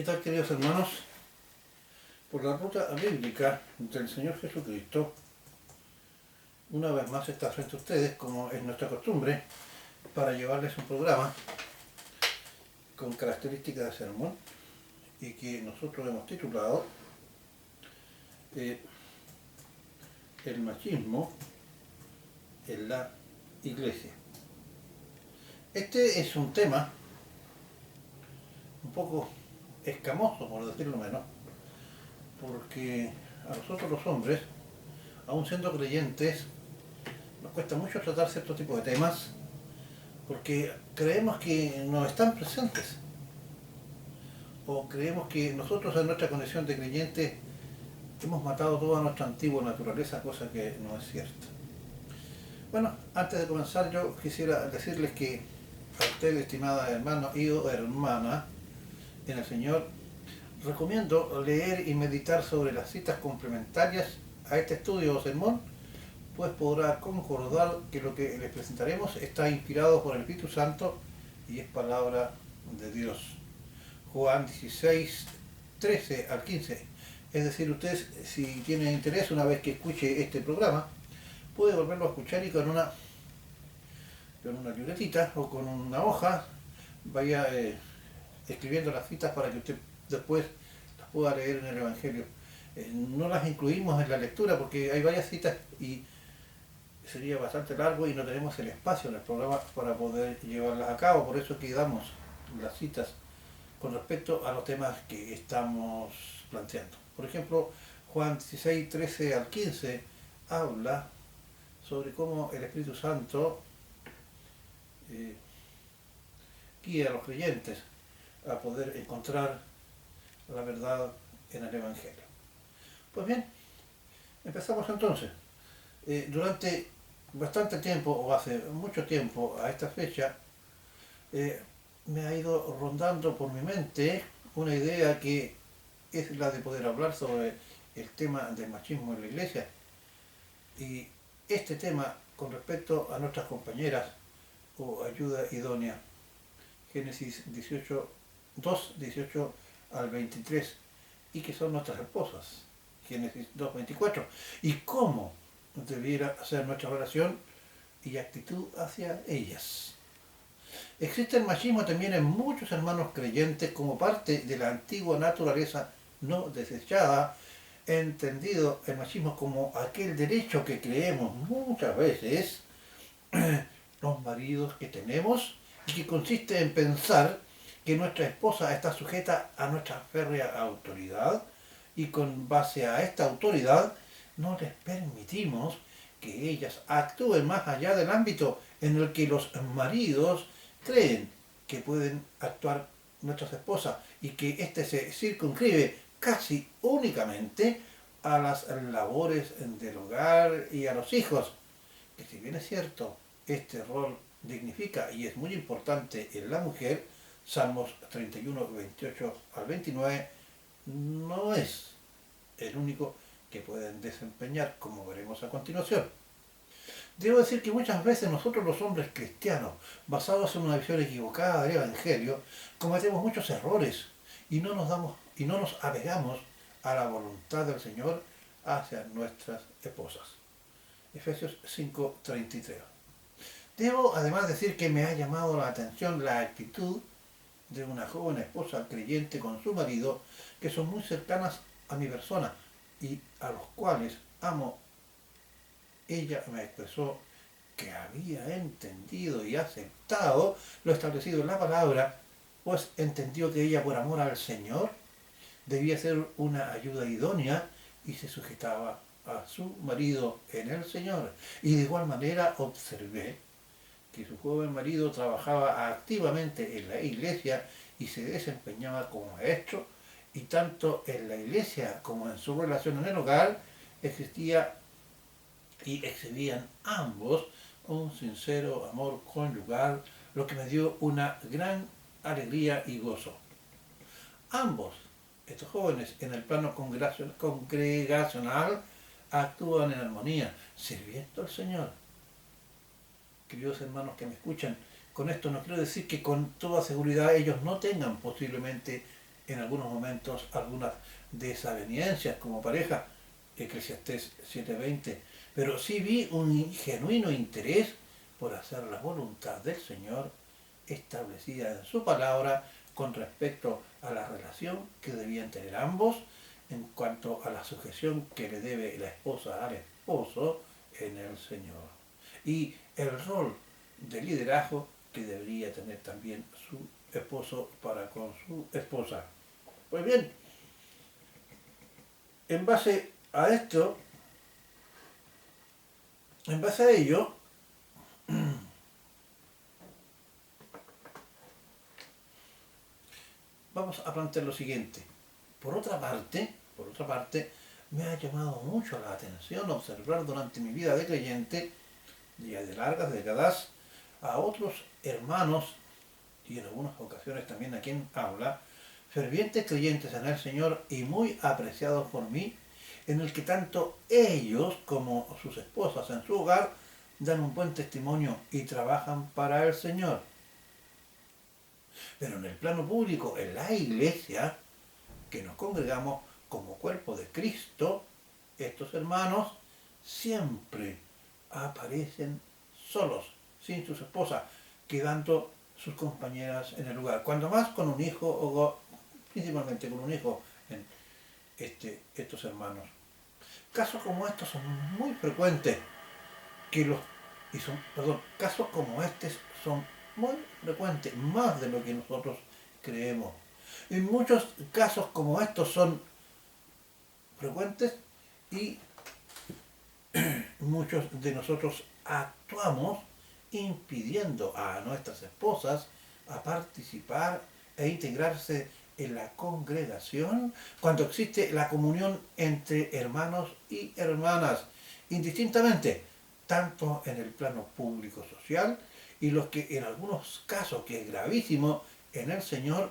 ¿Qué tal, queridos hermanos? Por la ruta bíblica del Señor Jesucristo, una vez más está frente a ustedes, como es nuestra costumbre, para llevarles un programa con características de sermón y que nosotros hemos titulado El machismo en la Iglesia. Este es un tema un poco escamoso, por decirlo menos, porque a nosotros los hombres, aun siendo creyentes, nos cuesta mucho tratar ciertos tipos de temas porque creemos que no están presentes o creemos que nosotros en nuestra condición de creyentes hemos matado toda nuestra antigua naturaleza, cosa que no es cierta. Bueno, antes de comenzar yo quisiera decirles que a ustedes, estimadas hermanos y o hermanas en el Señor, recomiendo leer y meditar sobre las citas complementarias a este estudio o sermón, pues podrá concordar que lo que les presentaremos está inspirado por el Espíritu Santo y es palabra de Dios. Juan 16, 13 al 15. Es decir, ustedes, si tienen interés, una vez que escuche este programa, puede volverlo a escuchar y con una libretita o con una hoja vaya escribiendo las citas para que usted después las pueda leer en el Evangelio. No las incluimos en la lectura porque hay varias citas y sería bastante largo y no tenemos el espacio en el programa para poder llevarlas a cabo, por eso que damos las citas con respecto a los temas que estamos planteando. Por ejemplo, Juan 16, 13 al 15 habla sobre cómo el Espíritu Santo guía a los creyentes a poder encontrar la verdad en el Evangelio. Pues bien, empezamos entonces. Durante bastante tiempo, o hace mucho tiempo a esta fecha, me ha ido rondando por mi mente una idea que es la de poder hablar sobre el tema del machismo en la iglesia. Y este tema con respecto a nuestras compañeras o ayuda idónea, Génesis 18, 2, 18 al 23, y que son nuestras esposas, Génesis 2, 24, y cómo debiera ser nuestra relación y actitud hacia ellas. Existe el machismo también en muchos hermanos creyentes como parte de la antigua naturaleza no desechada, entendido el machismo como aquel derecho que creemos muchas veces los maridos que tenemos y que consiste en pensar que nuestra esposa está sujeta a nuestra férrea autoridad y con base a esta autoridad no les permitimos que ellas actúen más allá del ámbito en el que los maridos creen que pueden actuar nuestras esposas y que éste se circunscribe casi únicamente a las labores del hogar y a los hijos, que si bien es cierto, este rol dignifica y es muy importante en la mujer, Salmos 31, 28 al 29, no es el único que pueden desempeñar, como veremos a continuación. Debo decir que muchas veces nosotros los hombres cristianos, basados en una visión equivocada del Evangelio, cometemos muchos errores y no nos apegamos a la voluntad del Señor hacia nuestras esposas. Efesios 5:33. Debo además decir que me ha llamado la atención la actitud de una joven esposa creyente con su marido, que son muy cercanas a mi persona y a los cuales amo. Ella me expresó que había entendido y aceptado lo establecido en la palabra, pues entendió que ella, por amor al Señor, debía ser una ayuda idónea y se sujetaba a su marido en el Señor. Y de igual manera observé que su joven marido trabajaba activamente en la iglesia y se desempeñaba como maestro, y tanto en la iglesia como en su relación en el hogar existía y exhibían ambos un sincero amor conyugal, lo que me dio una gran alegría y gozo. Ambos, estos jóvenes, en el plano congregacional, actúan en armonía, sirviendo al Señor. Queridos hermanos que me escuchan, con esto no quiero decir que con toda seguridad ellos no tengan posiblemente en algunos momentos algunas desavenencias como pareja, Eclesiastés 7:20, pero sí vi un genuino interés por hacer la voluntad del Señor establecida en su palabra con respecto a la relación que debían tener ambos en cuanto a la sujeción que le debe la esposa al esposo en el Señor y el rol de liderazgo que debería tener también su esposo para con su esposa. Pues bien, en base a esto, en base a ello, vamos a plantear lo siguiente. Por otra parte, me ha llamado mucho la atención observar durante mi vida de creyente, ya de largas décadas, a otros hermanos, y en algunas ocasiones también a quien habla, fervientes creyentes en el Señor y muy apreciados por mí, en el que tanto ellos como sus esposas en su hogar dan un buen testimonio y trabajan para el Señor. Pero en el plano público, en la iglesia, que nos congregamos como cuerpo de Cristo, estos hermanos siempre aparecen solos, sin sus esposas, quedando sus compañeras en el lugar. Cuando más con un hijo, o principalmente con un hijo, en estos hermanos. Casos como estos son muy frecuentes, que los, casos como estos son muy frecuentes, más de lo que nosotros creemos. Y muchos casos como estos son frecuentes y muchos de nosotros actuamos impidiendo a nuestras esposas a participar e integrarse en la congregación cuando existe la comunión entre hermanos y hermanas, indistintamente, tanto en el plano público social y los que en algunos casos, que es gravísimo, en el Señor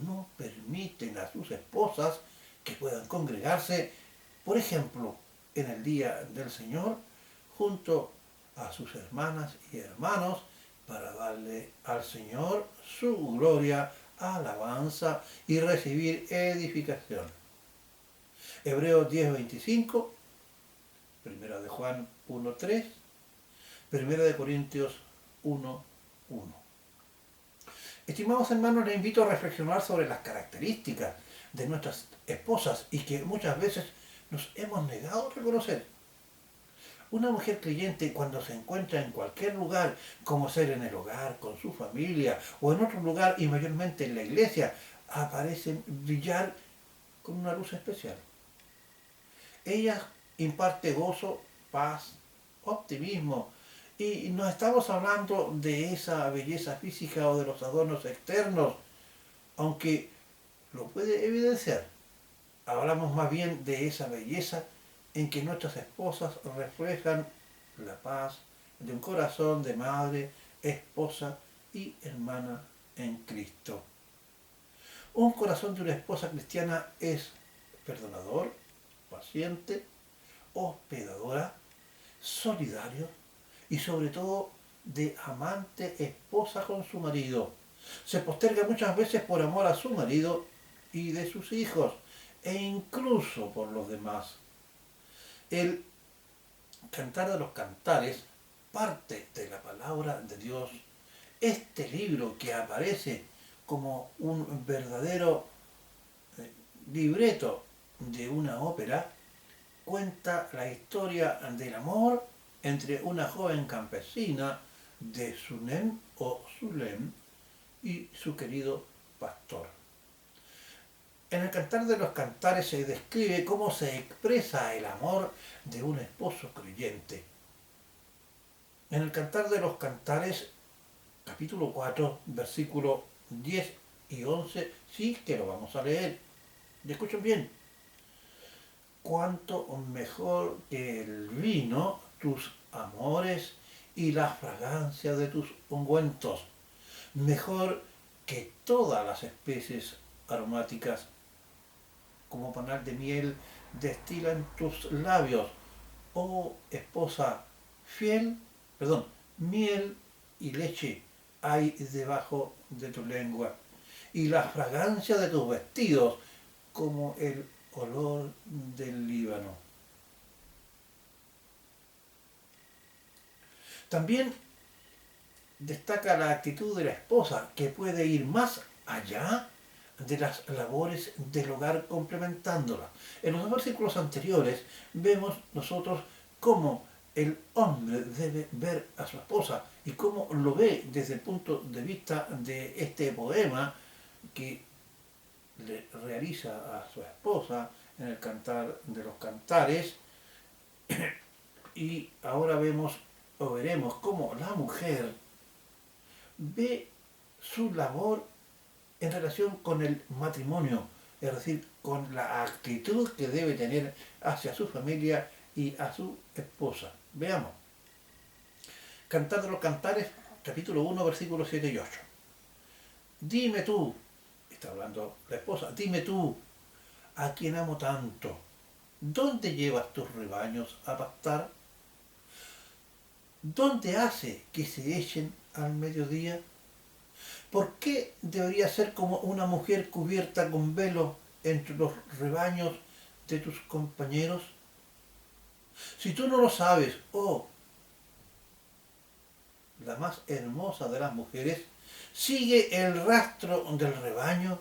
no permiten a sus esposas que puedan congregarse, por ejemplo, en el día del Señor, junto a sus hermanas y hermanos, para darle al Señor su gloria, alabanza y recibir edificación. Hebreos 10:25, Primera de Juan 1:3, Primera de Corintios 1:1. Estimados hermanos, les invito a reflexionar sobre las características de nuestras esposas y que muchas veces nos hemos negado a reconocer. Una mujer creyente, cuando se encuentra en cualquier lugar, como ser en el hogar, con su familia o en otro lugar y mayormente en la iglesia, aparecen brillar con una luz especial. Ella imparte gozo, paz, optimismo, y no estamos hablando de esa belleza física o de los adornos externos, aunque lo puede evidenciar. Hablamos más bien de esa belleza en que nuestras esposas reflejan la paz de un corazón de madre, esposa y hermana en Cristo. Un corazón de una esposa cristiana es perdonador, paciente, hospedadora, solidario y sobre todo de amante esposa con su marido. Se posterga muchas veces por amor a su marido y de sus hijos e incluso por los demás. El Cantar de los Cantares parte de la palabra de Dios. Este libro que aparece como un verdadero libreto de una ópera cuenta la historia del amor entre una joven campesina de Sunem o Sulem y su querido pastor. En el Cantar de los Cantares se describe cómo se expresa el amor de un esposo creyente. En el Cantar de los Cantares, capítulo 4, versículos 10 y 11, sí que lo vamos a leer. ¿Y escuchen bien? Cuánto mejor que el vino tus amores y la fragancia de tus ungüentos, mejor que todas las especies aromáticas, como panal de miel destilan tus labios, oh esposa fiel, miel y leche hay debajo de tu lengua, y la fragancia de tus vestidos como el olor del Líbano. También destaca la actitud de la esposa, que puede ir más allá de las labores del hogar complementándola. En los versículos anteriores vemos nosotros cómo el hombre debe ver a su esposa y cómo lo ve desde el punto de vista de este poema que le realiza a su esposa en el Cantar de los Cantares. Y ahora vemos o veremos cómo la mujer ve su labor en relación con el matrimonio, es decir, con la actitud que debe tener hacia su familia y a su esposa. Veamos. Cantar de los Cantares, capítulo 1, versículos 7 y 8. Dime tú, está hablando la esposa, dime tú, a quien amo tanto, ¿dónde llevas tus rebaños a pastar? ¿Dónde hace que se echen al mediodía? ¿Por qué debería ser como una mujer cubierta con velo entre los rebaños de tus compañeros? Si tú no lo sabes, oh, la más hermosa de las mujeres, sigue el rastro del rebaño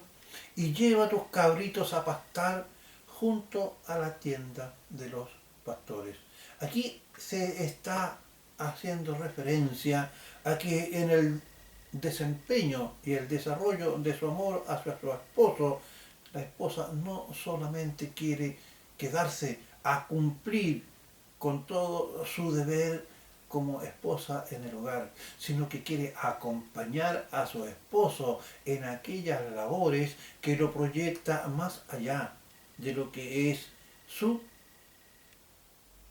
y lleva tus cabritos a pastar junto a la tienda de los pastores. Aquí se está haciendo referencia a que en el desempeño y el desarrollo de su amor hacia su esposo, la esposa no solamente quiere quedarse a cumplir con todo su deber como esposa en el hogar, sino que quiere acompañar a su esposo en aquellas labores que lo proyecta más allá de lo que es su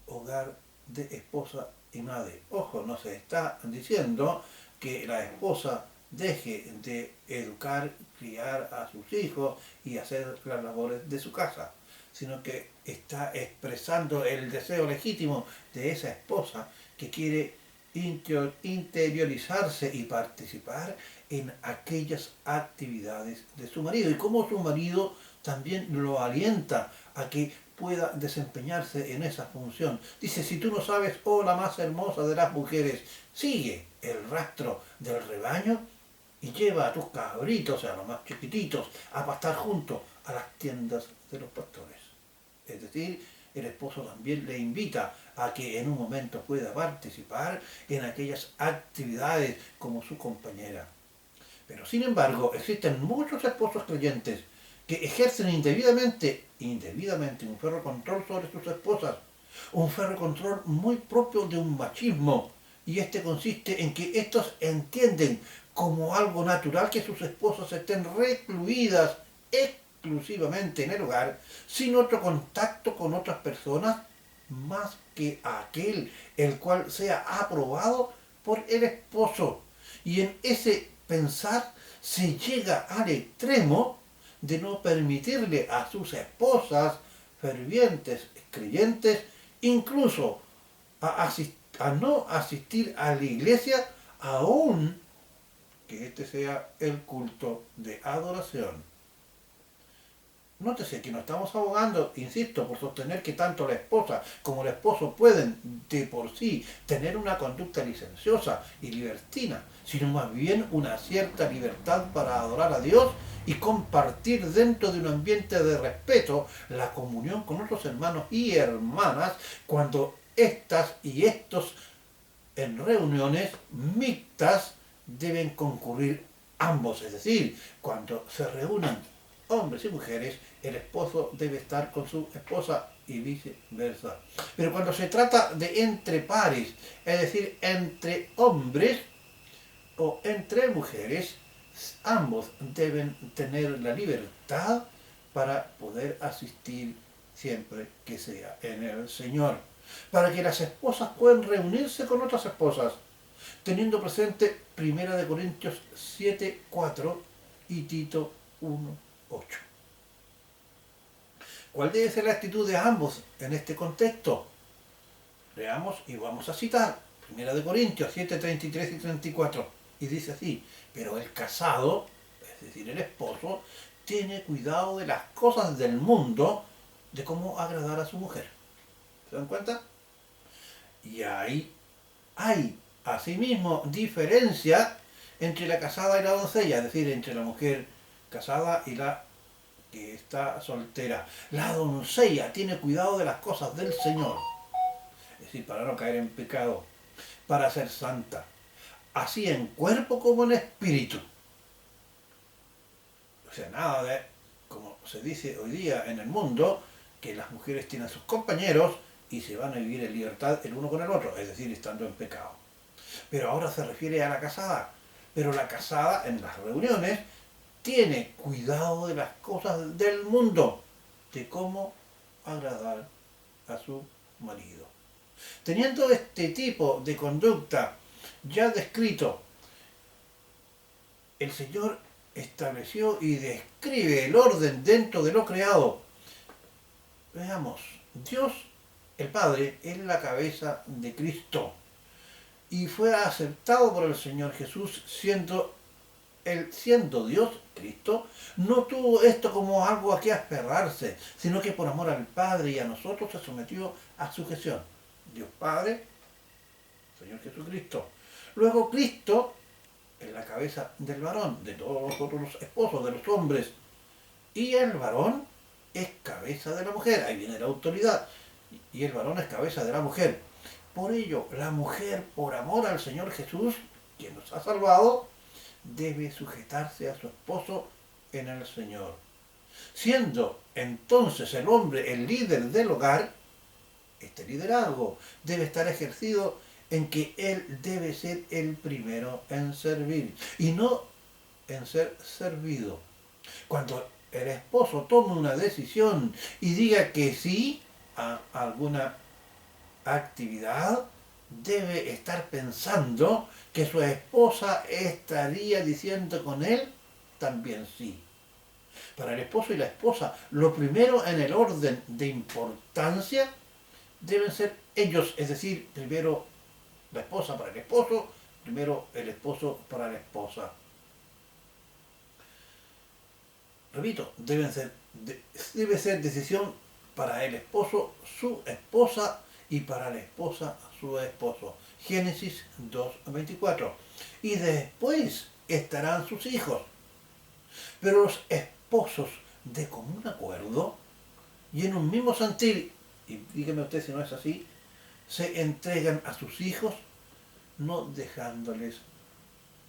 hogar de esposa y madre. Ojo, no se está diciendo que la esposa deje de educar, criar a sus hijos y hacer las labores de su casa, sino que está expresando el deseo legítimo de esa esposa que quiere interiorizarse y participar en aquellas actividades de su marido, y como su marido también lo alienta a que pueda desempeñarse en esa función. Dice, si tú no sabes, oh la más hermosa de las mujeres, sigue el rastro del rebaño y lleva a tus cabritos, a los más chiquititos, a pastar junto a las tiendas de los pastores. Es decir, el esposo también le invita a que en un momento pueda participar en aquellas actividades como su compañera. Pero sin embargo, existen muchos esposos creyentes que ejercen indebidamente un ferro control sobre sus esposas, un ferro control muy propio de un machismo, y este consiste en que estos entienden como algo natural que sus esposas estén recluidas exclusivamente en el hogar, sin otro contacto con otras personas más que aquel el cual sea aprobado por el esposo. Y en ese pensar se llega al extremo de no permitirle a sus esposas fervientes creyentes incluso a no asistir a la iglesia, aun que este sea el culto de adoración. Nótese que no estamos abogando, insisto, por sostener que tanto la esposa como el esposo pueden de por sí tener una conducta licenciosa y libertina, sino más bien una cierta libertad para adorar a Dios y compartir dentro de un ambiente de respeto la comunión con otros hermanos y hermanas cuando estas y estos en reuniones mixtas deben concurrir ambos, es decir, cuando se reúnan hombres y mujeres, el esposo debe estar con su esposa y viceversa. Pero cuando se trata de entre pares, es decir, entre hombres o entre mujeres, ambos deben tener la libertad para poder asistir siempre que sea en el Señor. Para que las esposas puedan reunirse con otras esposas, teniendo presente 1 Corintios 7:4 y Tito 1:8. ¿Cuál debe ser la actitud de ambos en este contexto? Leamos y vamos a citar 1 Corintios 7:33 y 34. Y dice así, pero el casado, es es decir, el esposo, tiene cuidado de las cosas del mundo, de cómo agradar a su mujer. ¿Se dan cuenta? Y ahí hay, asimismo, diferencia entre la casada y la doncella, es decir, entre la mujer casada y la que está soltera. La doncella tiene cuidado de las cosas del Señor, es decir, para no caer en pecado, para ser santa, así en cuerpo como en espíritu. O sea, nada de, como se dice hoy día en el mundo, que las mujeres tienen sus compañeros y se van a vivir en libertad el uno con el otro, es decir, estando en pecado. Pero ahora se refiere a la casada. Pero la casada en las reuniones tiene cuidado de las cosas del mundo, de cómo agradar a su marido. Teniendo este tipo de conducta ya descrito, el Señor estableció y describe el orden dentro de lo creado. Veamos, Dios, el Padre, es la cabeza de Cristo y fue aceptado por el Señor Jesús siendo Dios, Cristo, no tuvo esto como algo a que aferrarse, sino que por amor al Padre y a nosotros se sometió a sujeción. Dios Padre, Señor Jesucristo. Luego Cristo es la cabeza del varón, de todos nosotros los esposos, de los hombres. Y el varón es cabeza de la mujer, ahí viene la autoridad. Y el varón es cabeza de la mujer. Por ello, la mujer, por amor al Señor Jesús, quien nos ha salvado, debe sujetarse a su esposo en el Señor. Siendo entonces el hombre el líder del hogar, este liderazgo debe estar ejercido en que él debe ser el primero en servir y no en ser servido. Cuando el esposo tome una decisión y diga que sí a alguna actividad, debe estar pensando que su esposa estaría diciendo con él también sí. Para el esposo y la esposa, lo primero en el orden de importancia deben ser ellos, es decir, primero la esposa para el esposo, primero el esposo para la esposa. Repito, debe ser decisión para el esposo, su esposa, y para la esposa, su esposo. Génesis 2:24. Y después estarán sus hijos. Pero los esposos de común acuerdo y en un mismo sentir, y dígame usted si no es así, se entregan a sus hijos, no dejándoles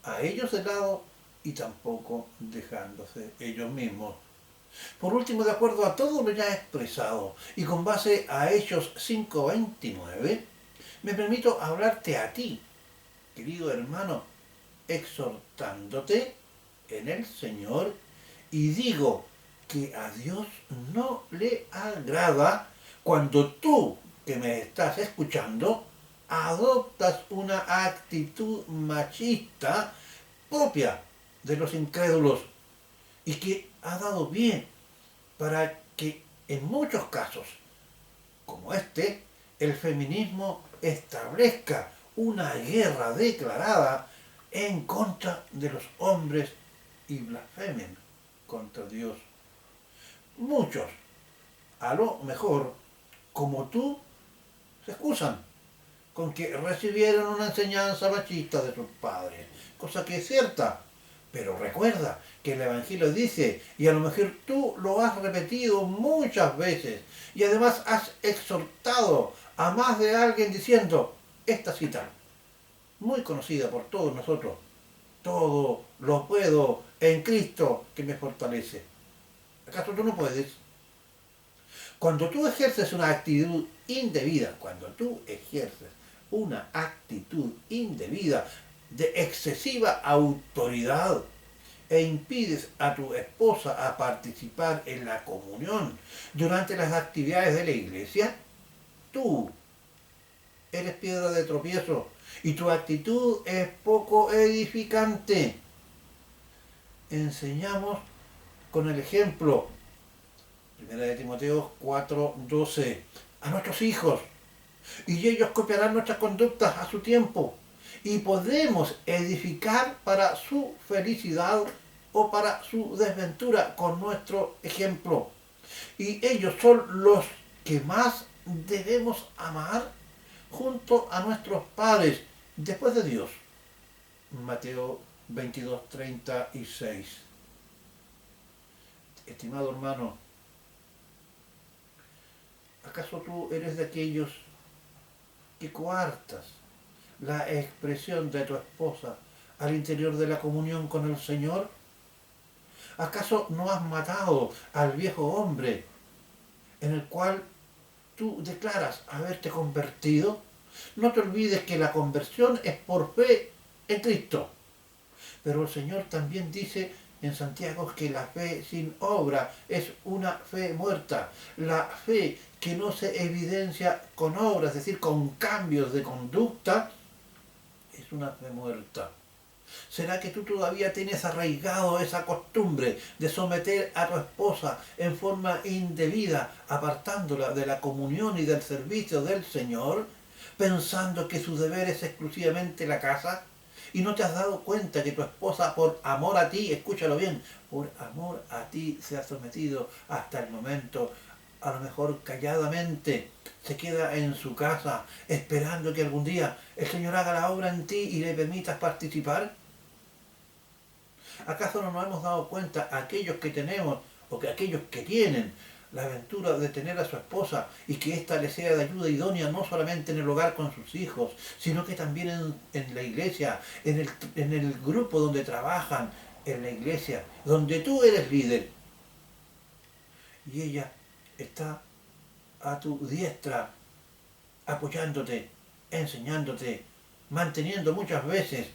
a ellos de lado y tampoco dejándose ellos mismos. Por último, de acuerdo a todo lo ya expresado y con base a Hechos 5:29, me permito hablarte a ti, querido hermano, exhortándote en el Señor, y digo que a Dios no le agrada cuando tú, que me estás escuchando, adoptas una actitud machista propia de los incrédulos y que ha dado bien para que en muchos casos, como este, el feminismo establezca una guerra declarada en contra de los hombres y blasfemen contra Dios. Muchos, a lo mejor, como tú, se excusan con que recibieron una enseñanza machista de sus padres, cosa que es cierta. Pero recuerda que el Evangelio dice, y a lo mejor tú lo has repetido muchas veces, y además has exhortado a más de alguien diciendo esta cita, muy conocida por todos nosotros: todo lo puedo en Cristo que me fortalece. ¿Acaso tú no puedes? Cuando tú ejerces una actitud indebida, de excesiva autoridad e impides a tu esposa a participar en la comunión durante las actividades de la iglesia, tú eres piedra de tropiezo y tu actitud es poco edificante. Enseñamos con el ejemplo, 1 Timoteo 4:12, a nuestros hijos, y ellos copiarán nuestras conductas a su tiempo, y podemos edificar para su felicidad o para su desventura con nuestro ejemplo. Y ellos son los que más debemos amar junto a nuestros padres, después de Dios. Mateo 22:36. Estimado hermano, ¿acaso tú eres de aquellos que coartas la expresión de tu esposa al interior de la comunión con el Señor? ¿Acaso no has matado al viejo hombre en el cual tú declaras haberte convertido? No te olvides que la conversión es por fe en Cristo. Pero el Señor también dice en Santiago que la fe sin obra es una fe muerta. La fe que no se evidencia con obras, es decir, con cambios de conducta, es una fe muerta. ¿Será que tú todavía tienes arraigado esa costumbre de someter a tu esposa en forma indebida, apartándola de la comunión y del servicio del Señor, pensando que su deber es exclusivamente la casa? ¿Y no te has dado cuenta que tu esposa, por amor a ti, escúchalo bien, por amor a ti se ha sometido hasta el momento, a lo mejor calladamente, se queda en su casa esperando que algún día el Señor haga la obra en ti y le permitas participar? ¿Acaso no nos hemos dado cuenta aquellos que tenemos o que aquellos que tienen la aventura de tener a su esposa y que ésta le sea de ayuda idónea no solamente en el hogar con sus hijos, sino que también en la iglesia, en el grupo donde trabajan, en la iglesia, donde tú eres líder? Y ella está a tu diestra, apoyándote, enseñándote, manteniendo muchas veces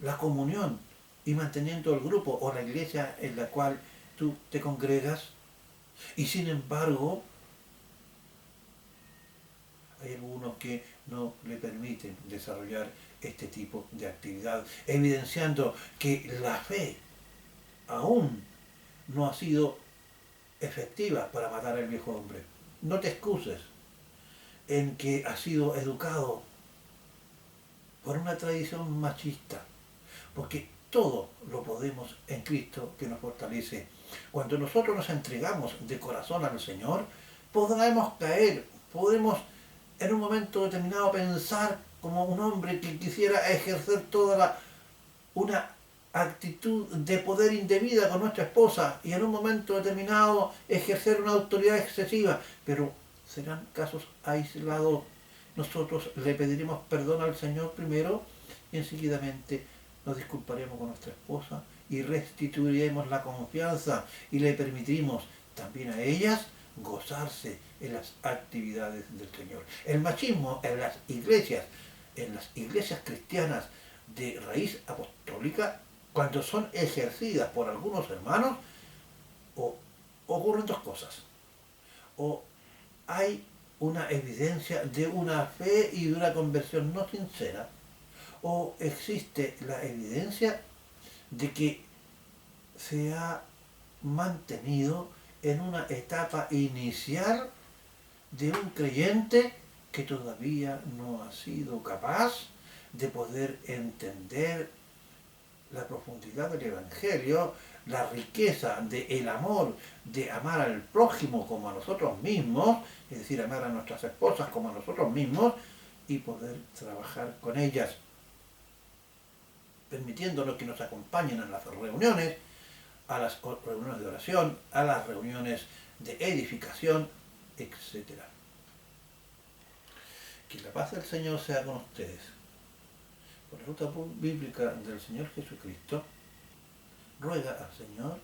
la comunión y manteniendo el grupo o la iglesia en la cual tú te congregas. Y sin embargo, hay algunos que no le permiten desarrollar este tipo de actividad, evidenciando que la fe aún no ha sido efectiva para matar al viejo hombre. No te excuses en que has sido educado por una tradición machista, porque todo lo podemos en Cristo que nos fortalece. Cuando nosotros nos entregamos de corazón al Señor, podremos caer, podemos en un momento determinado pensar como un hombre que quisiera ejercer una actitud de poder indebida con nuestra esposa y en un momento determinado ejercer una autoridad excesiva, pero serán casos aislados. Nosotros le pediremos perdón al Señor primero y enseguidamente nos disculparemos con nuestra esposa y restituiremos la confianza y le permitimos también a ellas gozarse en las actividades del Señor. El machismo en las iglesias cristianas de raíz apostólica, cuando son ejercidas por algunos hermanos, ocurren dos cosas. O hay una evidencia de una fe y de una conversión no sincera, o existe la evidencia de que se ha mantenido en una etapa inicial de un creyente que todavía no ha sido capaz de poder entender la profundidad del Evangelio, la riqueza del amor, de amar al prójimo como a nosotros mismos, es decir, amar a nuestras esposas como a nosotros mismos, y poder trabajar con ellas, permitiéndonos que nos acompañen en las reuniones, a las reuniones de oración, a las reuniones de edificación, etc. Que la paz del Señor sea con ustedes. Por la ruta bíblica del Señor Jesucristo, ruega al Señor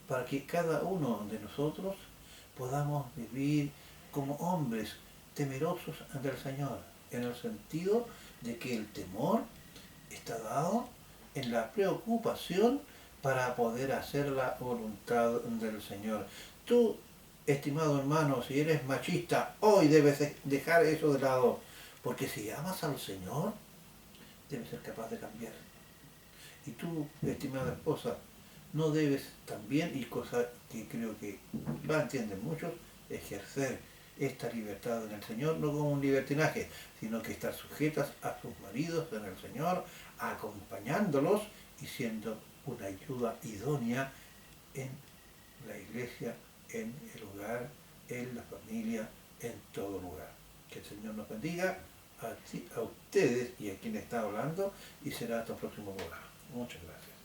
para que cada uno de nosotros podamos vivir como hombres temerosos del Señor, en el sentido de que el temor está dado en la preocupación para poder hacer la voluntad del Señor. Tú, estimado hermano, si eres machista, hoy debes dejar eso de lado, porque si amas al Señor, debes ser capaz de cambiar. Y tú, estimada esposa, no debes también, y cosa que creo que la entienden muchos, ejercer esta libertad en el Señor, no como un libertinaje, sino que estar sujetas a sus maridos en el Señor, acompañándolos y siendo una ayuda idónea en la iglesia, en el hogar, en la familia, en todo lugar. Que el Señor nos bendiga a ustedes y a quien está hablando, y será hasta el próximo programa. Muchas gracias.